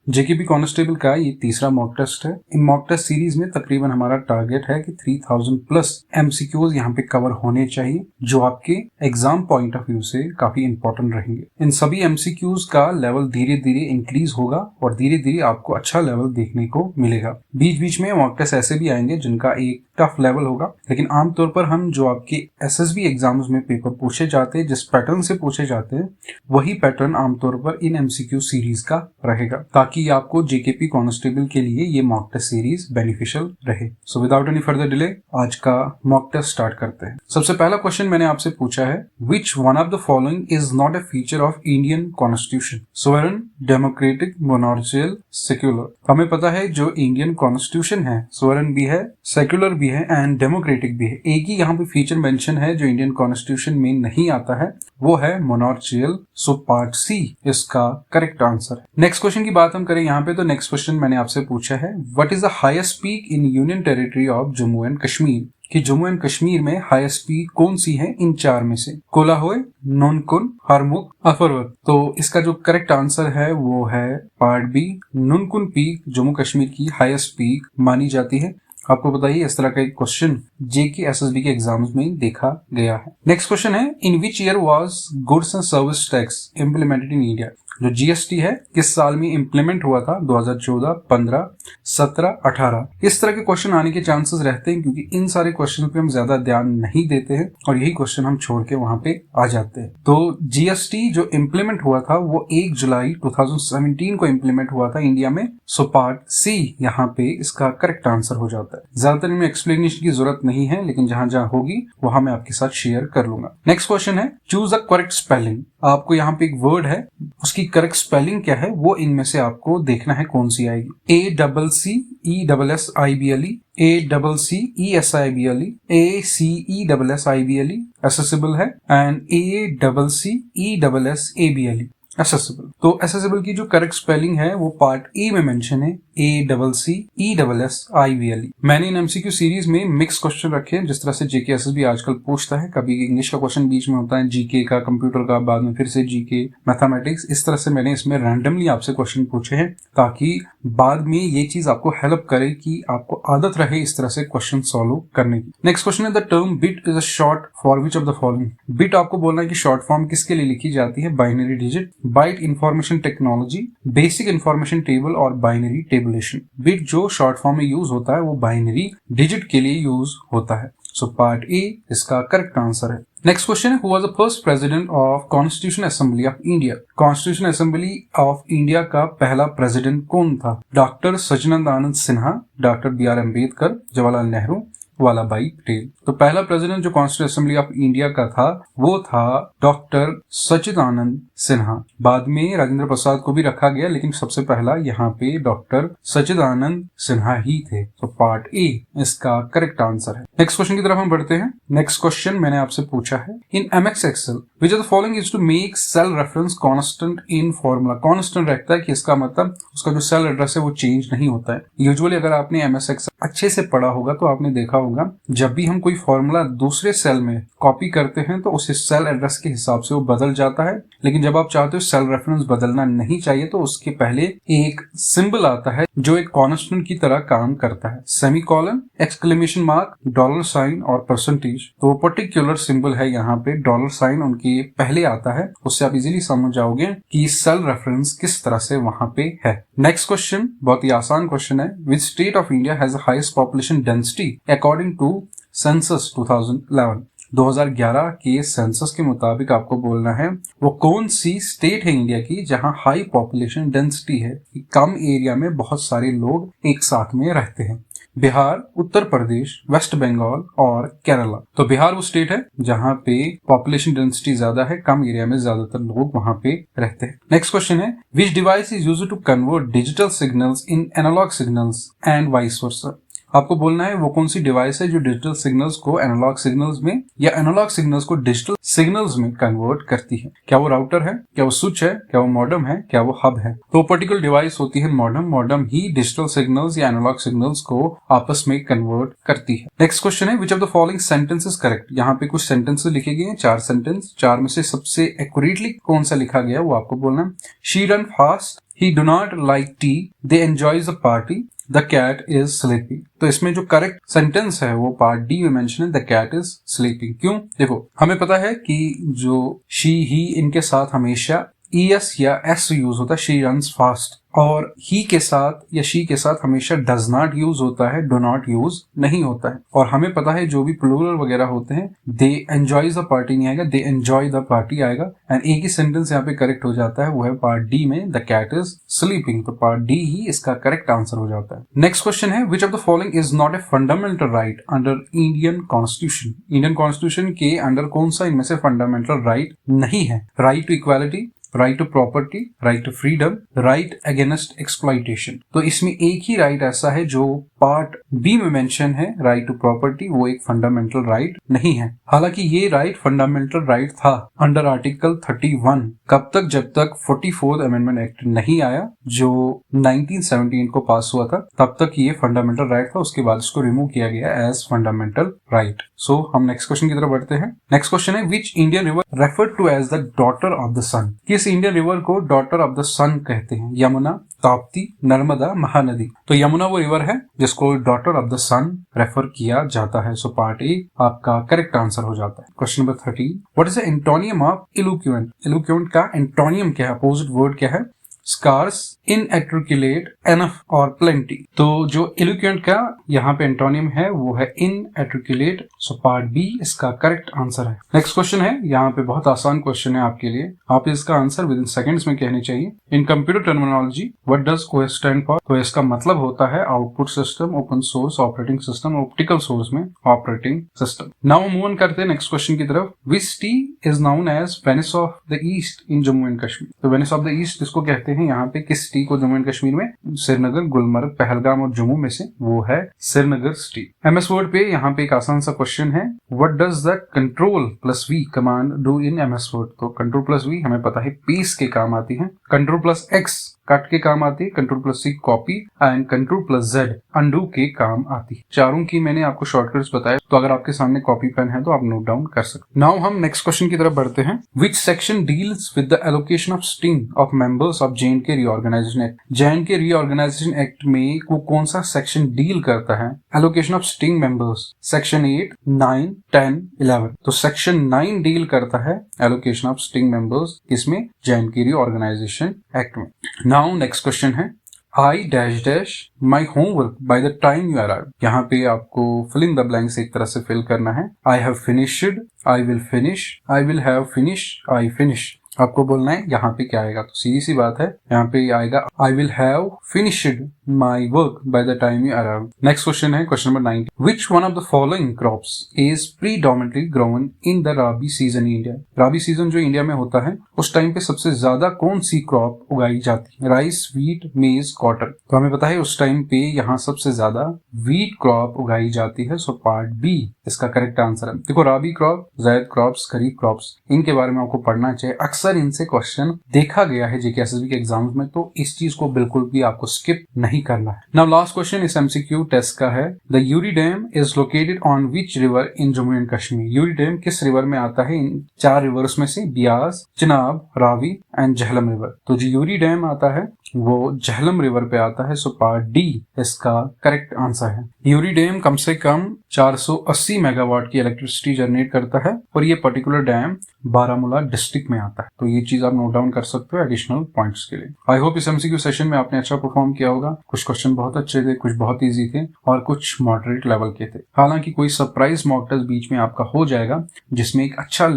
JKP constable का ये तीसरा मॉक टेस्ट है। इन मॉक टेस्ट सीरीज में तकरीबन हमारा टारगेट है कि 3000 प्लस एमसीक्यूज यहाँ पे कवर होने चाहिए, जो आपके एग्जाम पॉइंट ऑफ व्यू से काफी इंपॉर्टेंट रहेंगे। इन सभी एमसीक्यूज का लेवल धीरे धीरे इंक्रीज होगा और धीरे धीरे आपको अच्छा लेवल देखने को मिलेगा। बीच बीच में मॉक टेस्ट ऐसे भी आएंगे जिनका एक टफ लेवल होगा, लेकिन आमतौर पर हम जो आपके एसएसबी एग्जाम्स में पेपर पूछे जाते हैं, जिस पैटर्न से पूछे जाते हैं, वही पैटर्न आमतौर पर इन एमसीक्यू सीरीज का रहेगा, ताकि आपको जेकेपी कांस्टेबल के लिए ये मॉक टेस्ट सीरीज बेनिफिशियल रहे। So without any further delay आज का मॉक टेस्ट स्टार्ट करते हैं। सबसे पहला क्वेश्चन मैंने आपसे पूछा है, which one of the following is not a feature of Indian constitution? Sovereign, democratic, monarchial, secular. हमें पता है जो इंडियन कॉन्स्टिट्यूशन है सोवरेन भी है, सेक्युलर भी है एंड डेमोक्रेटिक भी है। एक ही यहाँ पे फीचर मेंशन है जो इंडियन कॉन्स्टिट्यूशन में नहीं आता है, वो है मोनार्चियल। सो पार्ट सी इसका करेक्ट आंसर है। नेक्स्ट क्वेश्चन की बात हम करें यहाँ पे, तो नेक्स्ट क्वेश्चन मैंने आपसे पूछा है, what is the highest peak in union territory of Jammu and Kashmir? कि जम्मू एंड कश्मीर में हाईएस्ट पीक कौन सी है इन चार में से? कोलाहोय, नुनकुन, हरमुख, अफरवत। तो इसका जो करेक्ट आंसर है वो है part B, Nunkun peak Jammu Kashmir की हाईएस्ट पीक मानी जाती है। आपको बताइए इस तरह का एक क्वेश्चन जेके एसएसबी के एग्जाम्स में देखा गया है। नेक्स्ट क्वेश्चन है, in which year was goods and service tax implemented in India? जो जीएसटी है किस साल में इम्प्लीमेंट हुआ था? 2014, 15, 17, 18। इस तरह के क्वेश्चन आने के चांसेस रहते हैं, क्योंकि इन सारे क्वेश्चन पे हम ज्यादा ध्यान नहीं देते हैं और यही क्वेश्चन हम छोड़ के वहां पे आ जाते हैं। तो जीएसटी जो इम्प्लीमेंट हुआ था वो 1 जुलाई 2017 को इम्प्लीमेंट हुआ था इंडिया में। सो पार्ट सी यहाँ पे इसका करेक्ट आंसर हो जाता है। ज्यादातर इनमें एक्सप्लेनेशन की जरूरत नहीं है, लेकिन जहां जहां होगी वहां मैं आपके साथ शेयर कर लूंगा। नेक्स्ट क्वेश्चन है, चूज अ करेक्ट स्पेलिंग। आपको यहाँ पे एक वर्ड है, उसकी करेक्ट स्पेलिंग क्या है वो इनमें से आपको देखना है कौन सी आएगी। ACCESSIBLE, ACCESSIBLE, ACESSIBLE accessible है एंड ACCESSABLE accessible। तो accessible की जो करेक्ट स्पेलिंग है वो पार्ट ए में मेंशन है, ACCESSIBLE। मैंने इन एमसीक्यू सीरीज में मिक्स क्वेश्चन रखे हैं, जिस तरह से जेके एसएसबी आजकल पूछता है। कभी इंग्लिश का क्वेश्चन बीच में होता है, जीके का, कंप्यूटर का, बाद में फिर से जीके, मैथमेटिक्स। इस तरह से मैंने इसमें रैंडमली आपसे क्वेश्चन पूछे हैं, ताकि बाद में ये चीज आपको हेल्प करे कि आपको आदत रहे इस तरह से क्वेश्चन सॉल्व करने की। नेक्स्ट क्वेश्चन है, the term bit is a short for which of the following? Bit आपको बोलना है कि शॉर्ट फॉर्म किसके लिए लिखी जाती है? Binary digit, byte information technology, basic information table और बाइनरी टेबुलेशन। बिट जो शॉर्ट फॉर्म में यूज होता है वो बाइनरी डिजिट के लिए यूज होता है। सो पार्ट ए इसका करेक्ट आंसर है। नेक्स्ट क्वेश्चन है, who was the first president of constitution assembly of India? Constitution assembly of India का पहला प्रेसिडेंट कौन था? Doctor Sachchidananda Sinha, doctor BR Ambedkar, Jawaharlal Nehru, Vallabhbhai Patel. तो पहला प्रेसिडेंट जो कॉन्स्टिट्यूशन असेंबली ऑफ इंडिया का था वो था डॉक्टर सचिदानंद सिन्हा। बाद में राजेंद्र प्रसाद को भी रखा गया, लेकिन सबसे पहला यहाँ पे डॉक्टर सचिदानंद सिन्हा ही थे। तो पार्ट ए इसका करेक्ट आंसर है। नेक्स्ट क्वेश्चन की तरफ हम बढ़ते हैं। नेक्स्ट क्वेश्चन मैंने आपसे पूछा है, in MS Excel which of the following is to make cell reference constant in formula? Constant रहता है कि इसका मतलब उसका जो सेल एड्रेस है वो चेंज नहीं होता है। यूजुअली अगर आपने एमएस एक्सेल अच्छे से पढ़ा होगा तो आपने देखा होगा, जब भी हम कोई फॉर्मूला दूसरे सेल में कॉपी करते हैं तो उस सेल एड्रेस के हिसाब से वो बदल जाता है। लेकिन जब आप चाहते हो सेल रेफरेंस बदलना नहीं चाहिए तो उसके पहले एक सिंबल आता है जो एक कांस्टेंट की तरह काम करता है, semicolon, exclamation mark, dollar sign और परसेंटेज। तो पर्टिकुलर सिंबल है यहाँ पे, डॉलर साइन उनके पहले आता है। उससे आप इजीली समझ जाओगे कि सेल रेफरेंस किस तरह से वहां पे है। नेक्स्ट क्वेश्चन बहुत ही आसान क्वेश्चन है, which state of India has the highest population density according to census 2011? 2011 के सेंसस के मुताबिक आपको बोलना है वो कौन सी स्टेट है इंडिया की जहां हाई पॉपुलेशन डेंसिटी है, कम एरिया में बहुत सारे लोग एक साथ में रहते हैं। बिहार, उत्तर प्रदेश, वेस्ट बंगाल और केरला। तो बिहार वो स्टेट है जहां पे पॉपुलेशन डेंसिटी ज्यादा है, कम एरिया में ज्यादातर लोग वहां पे रहते हैं। नेक्स्ट क्वेश्चन है, which device is used to convert digital signals in analogue signals and vice versa? आपको बोलना है वो कौन सी डिवाइस है जो डिजिटल सिग्नल्स को एनालॉग सिग्नल्स में या एनालॉग सिग्नल्स को डिजिटल सिग्नल्स में कन्वर्ट करती है। क्या वो राउटर है, क्या वो स्विच है, क्या वो मॉडेम है, क्या वो हब है? तो पर्टिकुलर डिवाइस होती है मॉडेम। मॉडेम ही डिजिटल सिग्नल्स या एनालॉग सिग्नल्स को आपस में कन्वर्ट करती है। नेक्स्ट क्वेश्चन है, which of the following sentence is correct? यहाँ पे कुछ सेंटेंसेस लिखे गए हैं, 4 सेंटेंस। 4 में से सबसे एक्यूरेटली कौन सा लिखा गया वो आपको बोलना है। She run fast, he do not like tea, they enjoys the party, the cat is sleeping। तो इसमें जो करेक्ट सेंटेंस है वो पार्ट डी में मेंशन है, द कैट इज स्लीपिंग। क्यों? देखो हमें पता है कि जो शी ही इनके साथ हमेशा ES या S यूज होता है, शी रन्स फास्ट, और ही के साथ या शी के साथ हमेशा डज नॉट यूज होता है, डो नॉट यूज नहीं होता है। और हमें पता है जो भी प्लूरल वगैरह होते हैं दे एंजॉयज द पार्टी नहीं आएगा, दे एंजॉय द पार्टी आएगा। एंड एक ही सेंटेंस यहाँ पे करेक्ट हो जाता है, वो है पार्ट डी में द कैट इज स्लीपिंग। तो पार्ट डी ही इसका करेक्ट आंसर हो जाता है। नेक्स्ट क्वेश्चन है which of the following is not a fundamental right under Indian constitution. Indian constitution के अंडर कौन सा इनमें से फंडामेंटल राइट नहीं है? Right to equality, right to property, right to freedom, right against exploitation. तो इसमें एक ही राइट ऐसा है जो पार्ट बी में मेंशन है, राइट टू प्रॉपर्टी, वो एक फंडामेंटल राइट नहीं है। हालांकि ये राइट फंडामेंटल राइट था अंडर आर्टिकल 31। कब तक? जब तक 44th अमेंडमेंट एक्ट नहीं आया जो 1917 को पास हुआ था, तब तक ये फंडामेंटल राइट था। उसके बाद इसको रिमूव किया गया एज फंडामेंटल राइट। सो हम नेक्स्ट क्वेश्चन की तरफ बढ़ते हैं। नेक्स्ट क्वेश्चन है which Indian river referred to as the daughter of the sun. किस इंडियन रिवर को डॉटर ऑफ द सन कहते हैं? यमुना, ताप्ती, नर्मदा, महानदी। तो यमुना वो रिवर है जिसको daughter of the sun refer किया जाता है। सो पार्ट ए आपका करेक्ट आंसर हो जाता है। Question number 13, what is the antonym of eloquent. Eloquent का एंटोनियम क्या है? अपोजिट वर्ड क्या है? स्कार्स, इनएट्रिकुलेट, एनफ और प्लेंटी। तो जो इलोक्वेंट का यहाँ पे एंटोनियम है वो है इनएट्रिकुलेट। सो पार्ट बी इसका करेक्ट आंसर है। नेक्स्ट क्वेश्चन है, यहाँ पे बहुत आसान क्वेश्चन है आपके लिए, आप इसका आंसर विद इन सेकंड्स में कहने चाहिए। In computer terminology what does COS stand for. तो इसका मतलब होता है output system, open source operating system, optical source में operating system. Now move on करते हैं नेक्स्ट क्वेश्चन की तरफ। Which city is known as Venice of the East in Jammu and Kashmir. तो वेनिस ऑफ द ईस्ट किसको कहते हैं यहाँ पे? किस सिटी को जम्मू एंड कश्मीर में? श्रीनगर, गुलमर्ग, पहलगाम और जम्मू में से वो है श्रीनगर सिटी। MS वर्ड पे यहाँ पे एक आसान सा क्वेश्चन है, what does the control plus V command do in MS word. तो कंट्रोल प्लस V हमें पता है पेस्ट के काम आती है, कंट्रोल प्लस X कट के काम आती है, control plus C copy and control plus Z undo के काम आती है। चारों की मैंने आपको शॉर्टकट्स बताए, तो अगर आपके सामने कॉपी पेन है तो आप नोट डाउन कर सकते। नाउ हम नेक्स्ट क्वेश्चन की तरफ बढ़ते हैं। Which section deals with the allocation of sitting of members of J&K reorganisation act. J&K reorganisation act में वो कौन सा सेक्शन डील करता है allocation of sitting members? Section 8, 9, 10, 11। तो सेक्शन 9 डील करता है एलोकेशन ऑफ स्टिंग मेंबर्स, इसमें J&K रीऑर्गेनाइजेशन एक्ट में। नाउ नेक्स्ट क्वेश्चन है, I dash dash my homework by the time you arrive। यहाँ पे आपको fill in the blanks एक तरह से fill करना है। I have finished, I will finish, I will have finished, I finish। आपको बोलना है यहाँ पे क्या आएगा। तो सीधी सी बात है, यहाँ पे आएगा I will have finished my work by the time you arrive। Next question है question number 19, which one of the following crops is predominantly grown in the rabi season in India। Rabi season जो India में होता है उस time पे सबसे ज्यादा कौन सी क्रॉप उगाई जाती है? राइस, व्हीट, मेज, कॉटन। तो हमें पता है उस टाइम पे यहाँ सबसे ज्यादा व्हीट क्रॉप उगाई जाती है। सो पार्ट बी इसका करेक्ट आंसर है। देखो राबी क्रॉप, ज़ैद क्रॉप्स, खरीफ क्रॉप्स, इनके बारे में आपको पढ़ना चाहिए। अक्सर इनसे क्वेश्चन देखा गया है JK SSB के एग्जाम्स में, तो इस चीज को बिल्कुल भी आपको स्किप नहीं करना है। नाउ लास्ट क्वेश्चन इस MCQ टेस्ट का है, the Yuri dam is located on which river in Jammu and Kashmir. Yuri dam किस रिवर में आता है? इन 4 रिवर्स में से बियास, चिनाब, रावी एंड झेलम रिवर। तो जो यूरी डैम आता है वो झेलम रिवर पे आता है। सो पार्ट डी इसका करेक्ट आंसर है। यूरी डैम कम से कम 480 मेगावाट की इलेक्ट्रिसिटी जनरेट करता है और ये पर्टिकुलर डैम बारामूला डिस्ट्रिक्ट में आता है। तो ये चीज आप नोट डाउन कर सकते हो एडिशनल पॉइंट्स के लिए। आई होप इस MCQ सेशन में आपने अच्छा परफॉर्म किया होगा। कुछ क्वेश्चन बहुत अच्छे थे, कुछ बहुत इजी थे और कुछ मॉडरेट लेवल के थे। हालांकि कोई सरप्राइज मॉक टेस्ट बीच में आपका हो जाएगा जिसमें एक अच्छा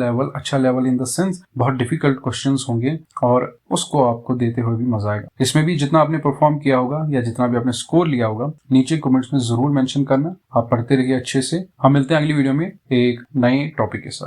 लेवल इन द सेंस बहुत डिफिकल्ट क्वेश्चंस होंगे और उसको आपको देते हुए भी मजा आएगा। इसमें भी जितना आपने परफॉर्म किया होगा या जितना भी आपने स्कोर लिया होगा नीचे कमेंट्स में जरूर मेंशन करना। आप पढ़ते रहिए अच्छे से। हम मिलते हैं अगली वीडियो में एक नए टॉपिक के साथ।